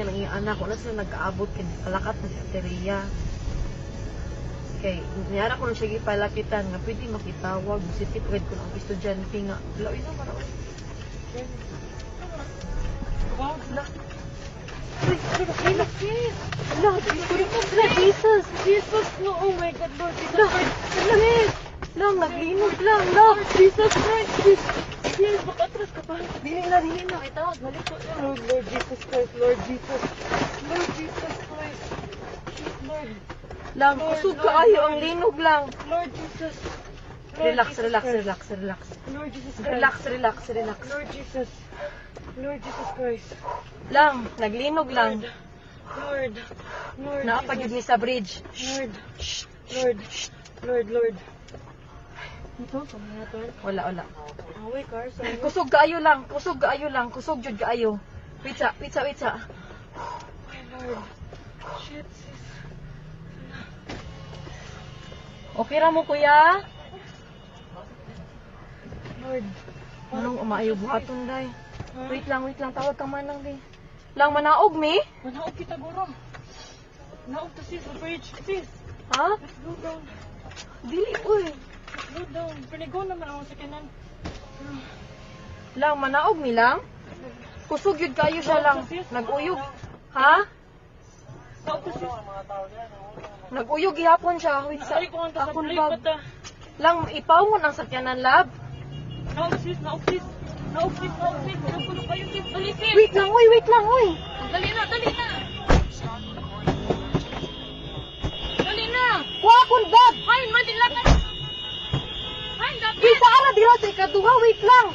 niya ng iyang anak. Wala sila nag-aabot kay kalakat na sa teriya. Kay niyara ko na siya gipalapitan nga pwede makitawag positive grade ko ng estudyante nga. Laoy na mara. Wow, La. Uy, look here. La, Jesus. Jesus, no, oh my God, Lord, La, Jesus. Lang, naglinog lang. La, Jesus Christ. yes, makatras ka pa. Dili na. Itawag, balik ko. Lord Jesus Christ, Lord Jesus. Lord Jesus Christ. Lord, Lang, kusog kaayo ang linog lang. Lord Jesus. Relax. Lord Jesus Christ. Relax. Lord Jesus. Lord Jesus Christ. Lang, naglinog lang. Lord. Naapagid ni sa bridge. Lord. Ito, kamaya to. Wala. Away, car. Kusog kaayo lang. Kusog jud kaayo. Pizza. My Lord. Shit, sis. Okay ra mo kuya? Lord. Anong umaayo buhaton day? Wait lang. Tawag ka man lang di. Lang manaog mi? Manaog kita, guro. Manaog to, sis. Bridge, sis. Ha? Let's go down. Dili uy. Let's go down. Panigo naman ako sa kanan. Lang manaog mi lang? Kusog yun kayo siya lang. Nag-uyog. Ha? Naog to, sis. Nag-uyog gihapon siya. Wait sa Ay, kung ang akong tasabli, bag. bata. Lang ipawon ang sakyanan lab. Naog, sis. Naog, sis. Nagulo kayo, sis. Dali, sis. Wait lang uy. Dali na. Dali na. Kuha akong bag. Ay, madila ka. Ay, dapat. Isa ara dira sa ikaduha. Wait lang.